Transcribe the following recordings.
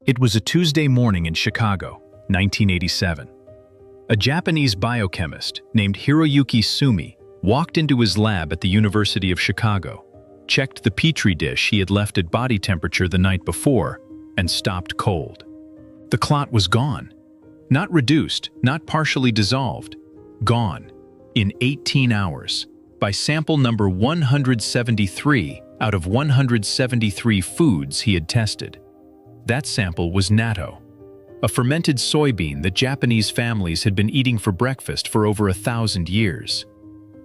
It was a Tuesday morning in Chicago, 1987. A Japanese biochemist named Hiroyuki Sumi walked into his lab at the University of Chicago, checked the petri dish he had left at body temperature the night before, and stopped cold. The clot was gone. Not reduced, not partially dissolved. Gone. In 18 hours. By sample number 173 out of 173 foods he had tested. That sample was natto, a fermented soybean that Japanese families had been eating for breakfast for over 1,000 years.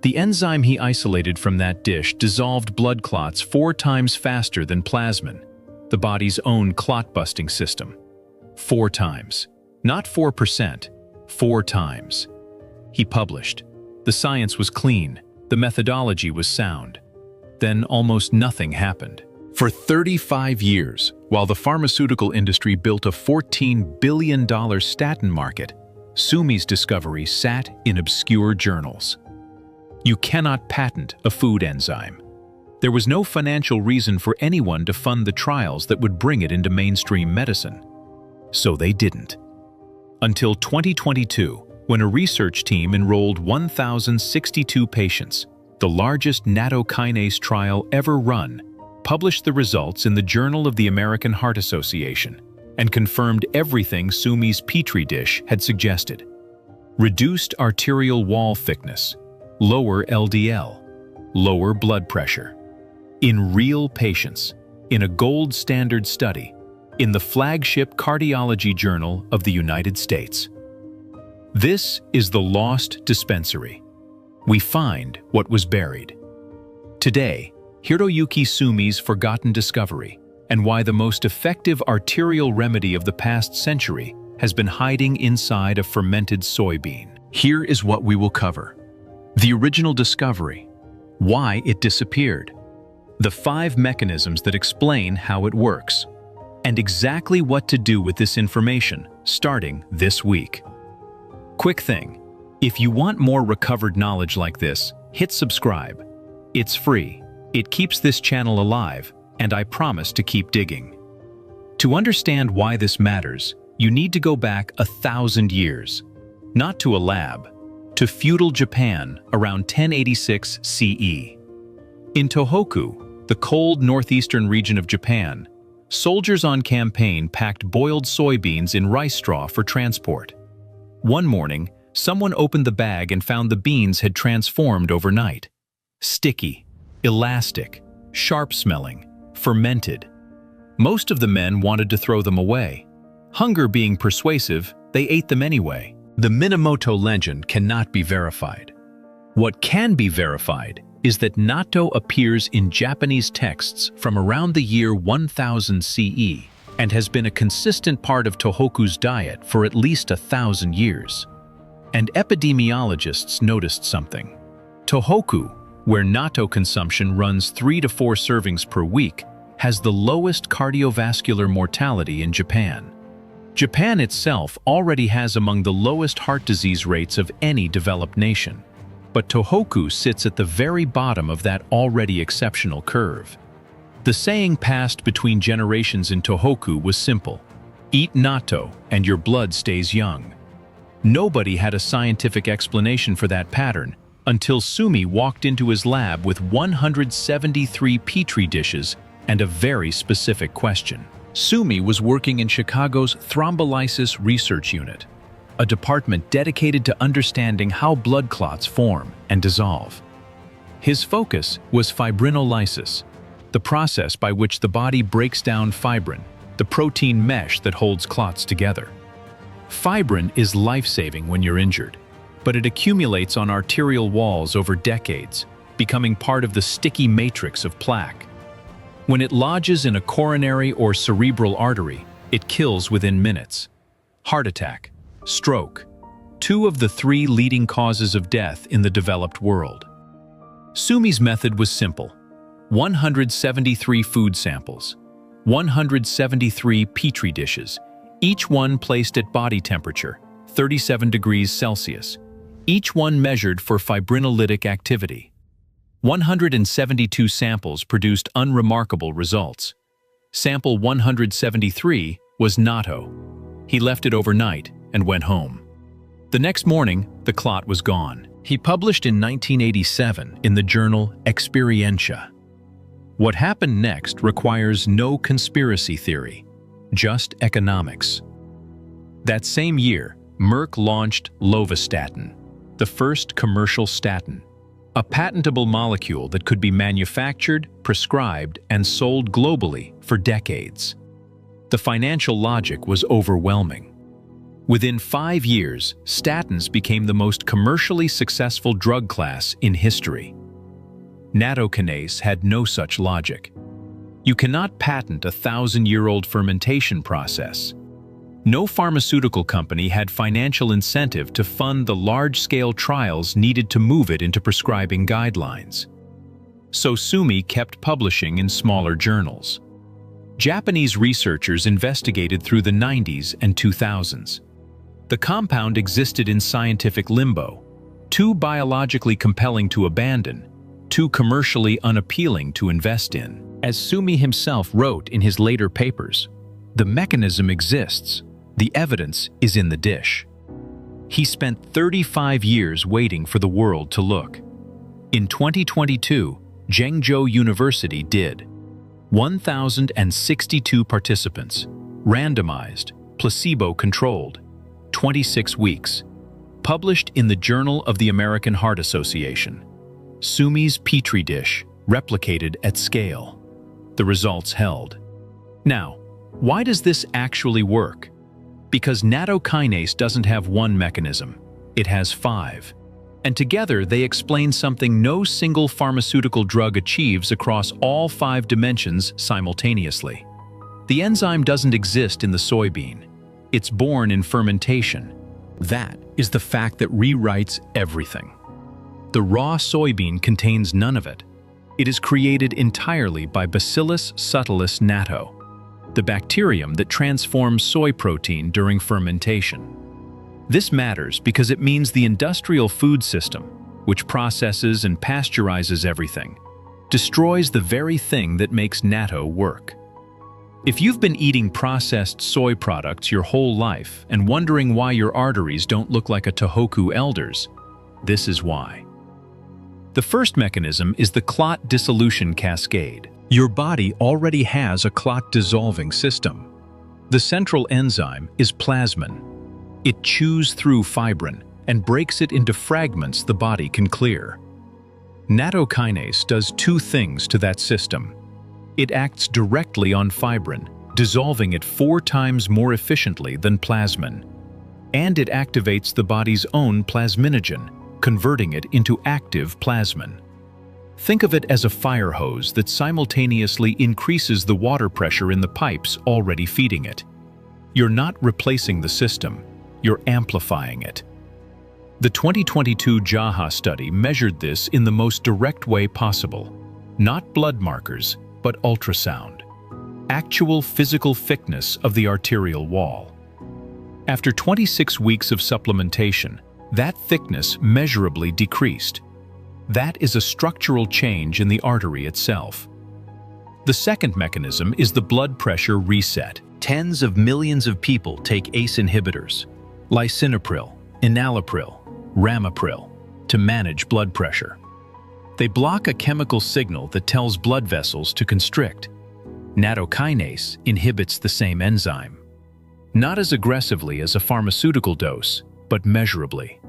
The enzyme he isolated from that dish dissolved blood clots 4 times faster than plasmin, the body's own clot-busting system. 4 times. Not 4%, 4 times. He published. The science was clean, the methodology was sound. Then almost nothing happened. For 35 years, while the pharmaceutical industry built a $14 billion statin market, Sumi's discovery sat in obscure journals. You cannot patent a food enzyme. There was no financial reason for anyone to fund the trials that would bring it into mainstream medicine. So they didn't. Until 2022, when a research team enrolled 1,062 patients, the largest nattokinase trial ever run, published the results in the Journal of the American Heart Association, and confirmed everything Sumi's petri dish had suggested. Reduced arterial wall thickness, lower LDL, lower blood pressure. In real patients, in a gold standard study, in the flagship cardiology journal of the United States. This is the Lost Dispensary. We find what was buried. Today, Hiroyuki Sumi's forgotten discovery, and why the most effective arterial remedy of the past century has been hiding inside a fermented soybean. Here is what we will cover. The original discovery, why it disappeared, the 5 mechanisms that explain how it works, and exactly what to do with this information starting this week. Quick thing, if you want more recovered knowledge like this, hit subscribe. It's free. It keeps this channel alive, and I promise to keep digging. To understand why this matters, you need to go back 1,000 years. Not to a lab, to feudal Japan around 1086 CE. In Tohoku, the cold northeastern region of Japan, soldiers on campaign packed boiled soybeans in rice straw for transport. One morning, someone opened the bag and found the beans had transformed overnight. Sticky, elastic, sharp-smelling, fermented. Most of the men wanted to throw them away. Hunger being persuasive, they ate them anyway. The Minamoto legend cannot be verified. What can be verified is that natto appears in Japanese texts from around the year 1000 CE and has been a consistent part of Tohoku's diet for at least 1,000 years. And epidemiologists noticed something. Tohoku, where natto consumption runs 3 to 4 servings per week, has the lowest cardiovascular mortality in Japan. Japan itself already has among the lowest heart disease rates of any developed nation. But Tohoku sits at the very bottom of that already exceptional curve. The saying passed between generations in Tohoku was simple: eat natto and your blood stays young. Nobody had a scientific explanation for that pattern until Sumi walked into his lab with 173 petri dishes and a very specific question. Sumi was working in Chicago's Thrombolysis Research Unit, a department dedicated to understanding how blood clots form and dissolve. His focus was fibrinolysis, the process by which the body breaks down fibrin, the protein mesh that holds clots together. Fibrin is life-saving when you're injured, but it accumulates on arterial walls over decades, becoming part of the sticky matrix of plaque. When it lodges in a coronary or cerebral artery, it kills within minutes. Heart attack, stroke, 2 of the 3 leading causes of death in the developed world. Sumi's method was simple: 173 food samples, 173 petri dishes, each one placed at body temperature, 37 degrees Celsius, each one measured for fibrinolytic activity. 172 samples produced unremarkable results. Sample 173 was natto. He left it overnight and went home. The next morning, the clot was gone. He published in 1987 in the journal Experientia. What happened next requires no conspiracy theory, just economics. That same year, Merck launched lovastatin, the first commercial statin, a patentable molecule that could be manufactured, prescribed, and sold globally for decades. The financial logic was overwhelming. Within 5 years, statins became the most commercially successful drug class in history. Nattokinase had no such logic. You cannot patent a 1,000-year-old fermentation process. No pharmaceutical company had financial incentive to fund the large-scale trials needed to move it into prescribing guidelines. So Sumi kept publishing in smaller journals. Japanese researchers investigated through the 90s and 2000s. The compound existed in scientific limbo, too biologically compelling to abandon, too commercially unappealing to invest in. As Sumi himself wrote in his later papers, the mechanism exists, the evidence is in the dish. He spent 35 years waiting for the world to look. In 2022, Zhengzhou University did. 1,062 participants, randomized, placebo-controlled, 26 weeks, published in the Journal of the American Heart Association. Sumi's petri dish, replicated at scale. The results held. Now, why does this actually work? Because nattokinase doesn't have one mechanism, it has 5. And together they explain something no single pharmaceutical drug achieves across all 5 dimensions simultaneously. The enzyme doesn't exist in the soybean. It's born in fermentation. That is the fact that rewrites everything. The raw soybean contains none of it. It is created entirely by Bacillus subtilis natto, the bacterium that transforms soy protein during fermentation. This matters because it means the industrial food system, which processes and pasteurizes everything, destroys the very thing that makes natto work. If you've been eating processed soy products your whole life and wondering why your arteries don't look like a Tohoku elder's, this is why. The first mechanism is the clot dissolution cascade. Your body already has a clot-dissolving system. The central enzyme is plasmin. It chews through fibrin and breaks it into fragments the body can clear. Nattokinase does 2 things to that system. It acts directly on fibrin, dissolving it 4 times more efficiently than plasmin. And it activates the body's own plasminogen, converting it into active plasmin. Think of it as a fire hose that simultaneously increases the water pressure in the pipes already feeding it. You're not replacing the system, you're amplifying it. The 2022 JAHA study measured this in the most direct way possible. Not blood markers, but ultrasound. Actual physical thickness of the arterial wall. After 26 weeks of supplementation, that thickness measurably decreased. That is a structural change in the artery itself. The second mechanism is the blood pressure reset. Tens of millions of people take ACE inhibitors, lisinopril, enalapril, ramipril, to manage blood pressure. They block a chemical signal that tells blood vessels to constrict. Nattokinase inhibits the same enzyme. Not as aggressively as a pharmaceutical dose, but measurably.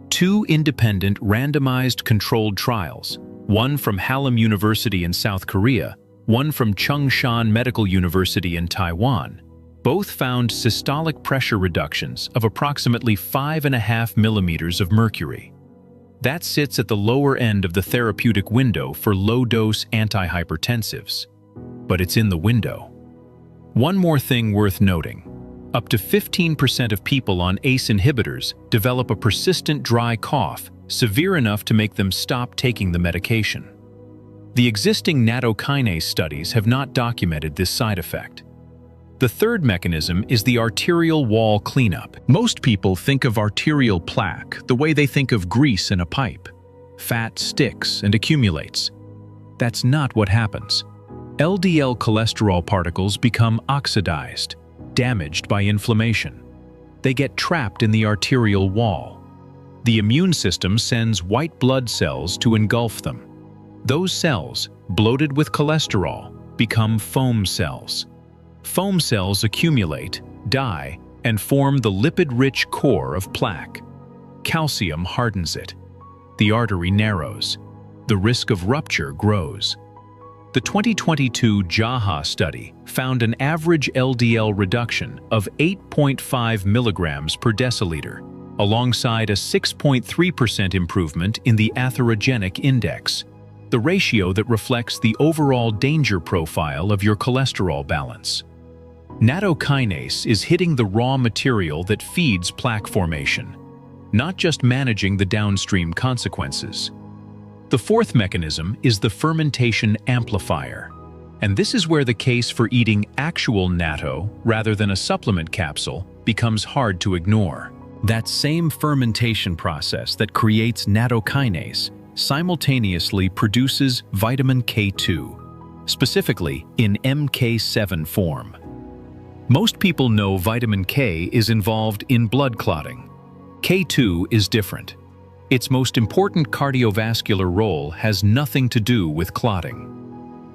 2 independent randomized controlled trials, one from Hallam University in South Korea, one from Chung-Shan Medical University in Taiwan, both found systolic pressure reductions of approximately 5.5 millimeters of mercury. That sits at the lower end of the therapeutic window for low-dose antihypertensives. But it's in the window. One more thing worth noting. Up to 15% of people on ACE inhibitors develop a persistent dry cough, severe enough to make them stop taking the medication. The existing nattokinase studies have not documented this side effect. The third mechanism is the arterial wall cleanup. Most people think of arterial plaque the way they think of grease in a pipe. Fat sticks and accumulates. That's not what happens. LDL cholesterol particles become oxidized, damaged by inflammation. They get trapped in the arterial wall. The immune system sends white blood cells to engulf them. Those cells, bloated with cholesterol, become foam cells. Foam cells accumulate, die, and form the lipid-rich core of plaque. Calcium hardens it. The artery narrows. The risk of rupture grows. The 2022 JAHA study found an average LDL reduction of 8.5 milligrams per deciliter, alongside a 6.3% improvement in the atherogenic index, the ratio that reflects the overall danger profile of your cholesterol balance. Nattokinase is hitting the raw material that feeds plaque formation, not just managing the downstream consequences. The fourth mechanism is the fermentation amplifier, and this is where the case for eating actual natto rather than a supplement capsule becomes hard to ignore. That same fermentation process that creates nattokinase simultaneously produces vitamin K2, specifically in MK7 form. Most people know vitamin K is involved in blood clotting. K2 is different. Its most important cardiovascular role has nothing to do with clotting.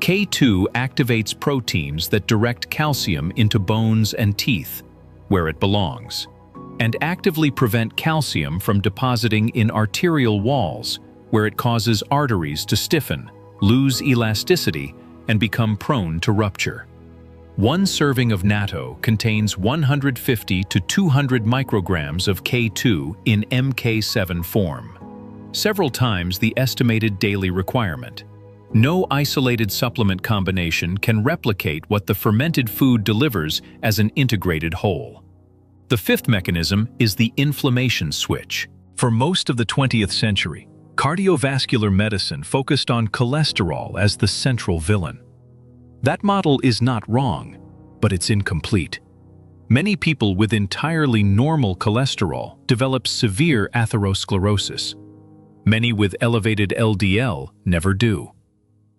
K2 activates proteins that direct calcium into bones and teeth, where it belongs, and actively prevent calcium from depositing in arterial walls, where it causes arteries to stiffen, lose elasticity, and become prone to rupture. One serving of natto contains 150 to 200 micrograms of K2 in MK7 form, several times the estimated daily requirement. No isolated supplement combination can replicate what the fermented food delivers as an integrated whole. The fifth mechanism is the inflammation switch. For most of the 20th century, cardiovascular medicine focused on cholesterol as the central villain. That model is not wrong, but it's incomplete. Many people with entirely normal cholesterol develop severe atherosclerosis. Many with elevated LDL never do.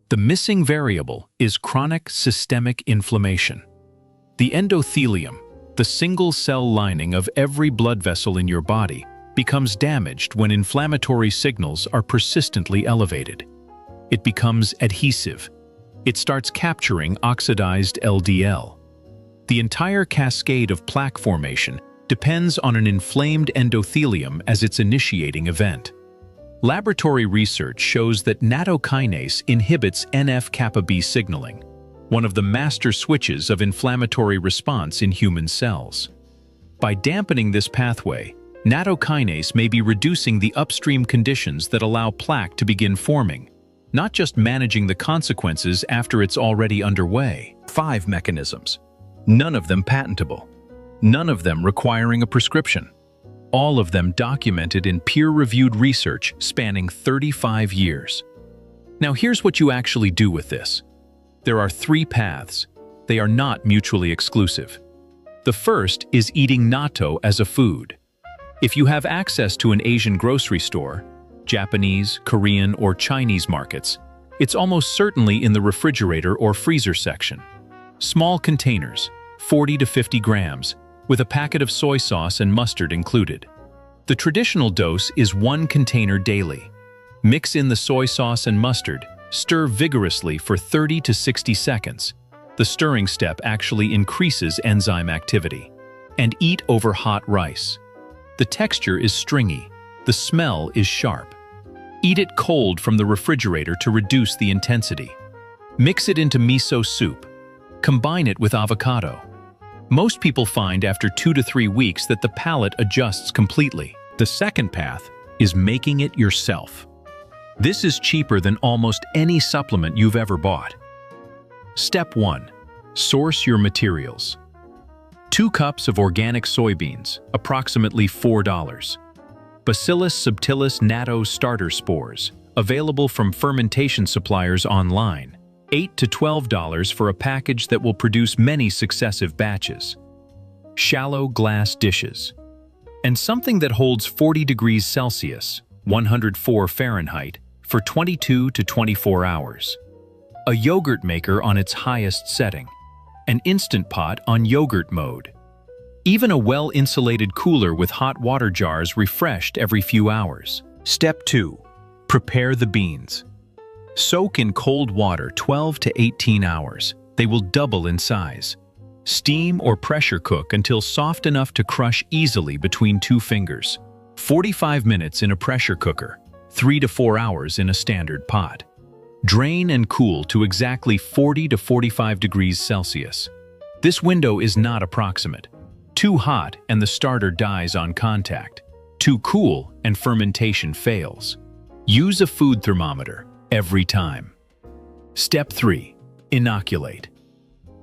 The missing variable is chronic systemic inflammation. The endothelium, the single cell lining of every blood vessel in your body, becomes damaged when inflammatory signals are persistently elevated. It becomes adhesive. It starts capturing oxidized LDL. The entire cascade of plaque formation depends on an inflamed endothelium as its initiating event. Laboratory research shows that nattokinase inhibits NF-kappa B signaling, one of the master switches of inflammatory response in human cells. By dampening this pathway, nattokinase may be reducing the upstream conditions that allow plaque to begin forming, not just managing the consequences after it's already underway. 5 mechanisms. None of them patentable. None of them requiring a prescription. All of them documented in peer-reviewed research spanning 35 years. Now here's what you actually do with this. There are 3 paths. They are not mutually exclusive. The first is eating natto as a food. If you have access to an Asian grocery store, Japanese, Korean, or Chinese markets, it's almost certainly in the refrigerator or freezer section. Small containers, 40 to 50 grams, with a packet of soy sauce and mustard included. The traditional dose is 1 container daily. Mix in the soy sauce and mustard, stir vigorously for 30 to 60 seconds. The stirring step actually increases enzyme activity. And eat over hot rice. The texture is stringy. The smell is sharp. Eat it cold from the refrigerator to reduce the intensity. Mix it into miso soup. Combine it with avocado. Most people find after 2 to 3 weeks that the palate adjusts completely. The second path is making it yourself. This is cheaper than almost any supplement you've ever bought. Step 1. Source your materials. 2 cups of organic soybeans, approximately $4. Bacillus subtilis natto starter spores, available from fermentation suppliers online, $8 to $12 for a package that will produce many successive batches. Shallow glass dishes. And something that holds 40 degrees Celsius, 104 Fahrenheit, for 22 to 24 hours. A yogurt maker on its highest setting. An Instant Pot on yogurt mode, Even a well-insulated cooler with hot water jars refreshed every few hours. Step 2. Prepare the beans. Soak in cold water 12 to 18 hours. They will double in size. Steam or pressure cook until soft enough to crush easily between 2 fingers. 45 minutes in a pressure cooker, 3 to 4 hours in a standard pot. Drain and cool to exactly 40 to 45 degrees Celsius. This window is not approximate. Too hot and the starter dies on contact. Too cool and fermentation fails. Use a food thermometer every time. Step 3. Inoculate.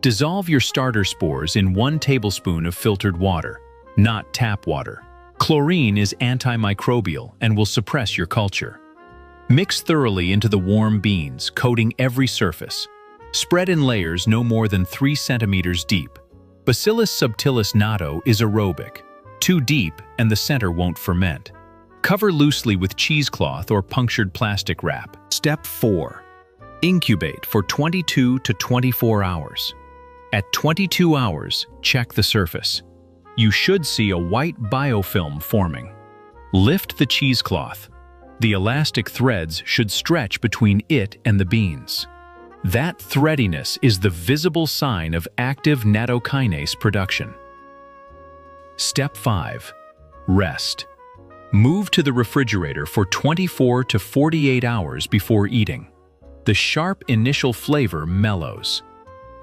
Dissolve your starter spores in 1 tablespoon of filtered water, not tap water. Chlorine is antimicrobial and will suppress your culture. Mix thoroughly into the warm beans, coating every surface. Spread in layers no more than 3 centimeters deep. Bacillus subtilis natto is aerobic. Too deep and the center won't ferment. Cover loosely with cheesecloth or punctured plastic wrap. Step 4. Incubate for 22 to 24 hours. At 22 hours, check the surface. You should see a white biofilm forming. Lift the cheesecloth. The elastic threads should stretch between it and the beans. That threadiness is the visible sign of active nattokinase production. Step 5. Rest. Move to the refrigerator for 24 to 48 hours before eating. The sharp initial flavor mellows.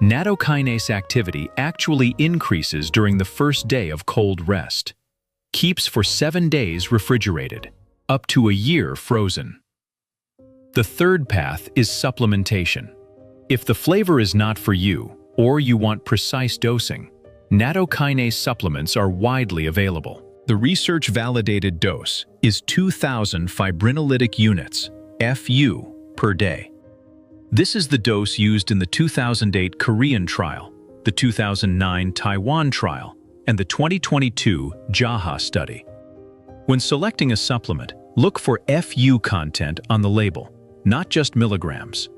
Nattokinase activity actually increases during the first day of cold rest. Keeps for 7 days refrigerated, up to a year frozen. The third path is supplementation. If the flavor is not for you, or you want precise dosing, nattokinase supplements are widely available. The research-validated dose is 2,000 fibrinolytic units, FU, per day. This is the dose used in the 2008 Korean trial, the 2009 Taiwan trial, and the 2022 JAHA study. When selecting a supplement, look for FU content on the label, not just milligrams.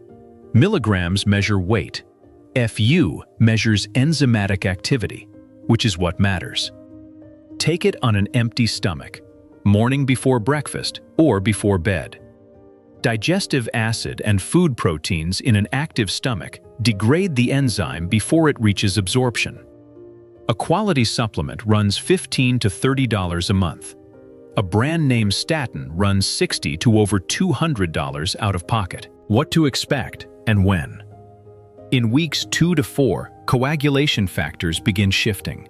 Milligrams measure weight. FU measures enzymatic activity, which is what matters. Take it on an empty stomach, morning before breakfast or before bed. Digestive acid and food proteins in an active stomach degrade the enzyme before it reaches absorption. A quality supplement runs $15 to $30 a month. A brand name statin runs $60 to over $200 out of pocket. What to expect and when? In weeks 2 to 4, coagulation factors begin shifting.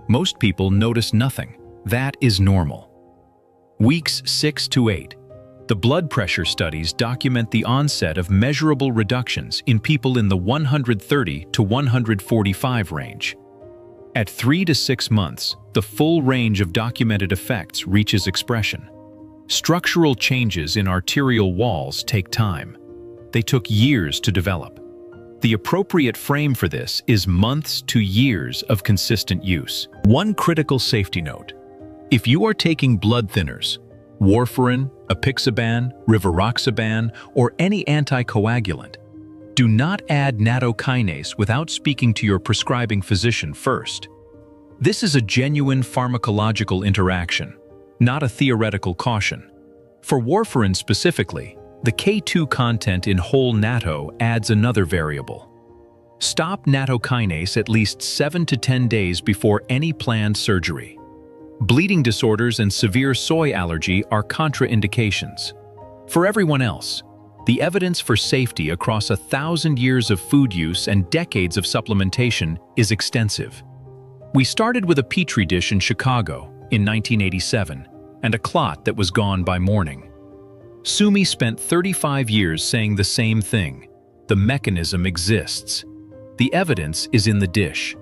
Most people notice nothing. That is normal. Weeks 6 to 8. The blood pressure studies document the onset of measurable reductions in people in the 130 to 145 range. At 3 to 6 months, the full range of documented effects reaches expression. Structural changes in arterial walls take time. They took years to develop. The appropriate frame for this is months to years of consistent use. One critical safety note: if you are taking blood thinners, warfarin, apixaban, rivaroxaban, or any anticoagulant, do not add nattokinase without speaking to your prescribing physician first. This is a genuine pharmacological interaction, not a theoretical caution. For warfarin specifically, the K2 content in whole natto adds another variable. Stop nattokinase at least 7 to 10 days before any planned surgery. Bleeding disorders and severe soy allergy are contraindications. For everyone else, the evidence for safety across 1,000 years of food use and decades of supplementation is extensive. We started with a petri dish in Chicago in 1987 and a clot that was gone by morning. Sumi spent 35 years saying the same thing. The mechanism exists. The evidence is in the dish.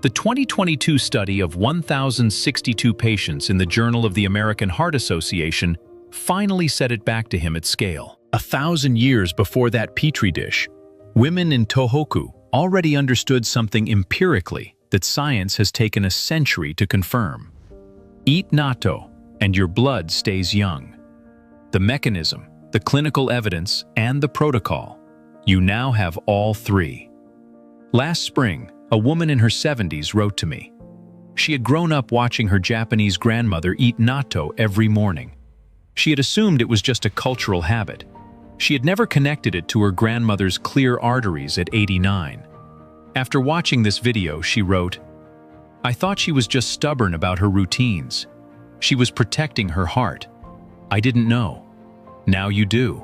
The 2022 study of 1,062 patients in the Journal of the American Heart Association finally set it back to him at scale. 1,000 years before that petri dish, women in Tohoku already understood something empirically that science has taken a century to confirm. Eat natto, and your blood stays young. The mechanism, the clinical evidence, and the protocol. You now have all three. Last spring, a woman in her 70s wrote to me, She had grown up watching her Japanese grandmother eat natto every morning. She had assumed it was just a cultural habit. She had never connected it to her grandmother's clear arteries at 89. After watching this video, she wrote, "I thought she was just stubborn about her routines. She was protecting her heart. I didn't know. Now you do."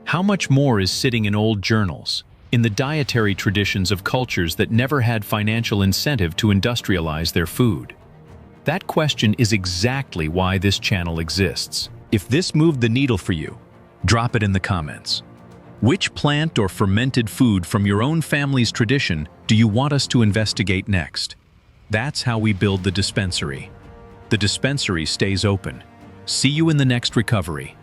How much more is sitting in old journals, in the dietary traditions of cultures that never had financial incentive to industrialize their food? That question is exactly why this channel exists. If this moved the needle for you, drop it in the comments. Which plant or fermented food from your own family's tradition do you want us to investigate next? That's how we build the dispensary. The dispensary stays open. See you in the next recovery.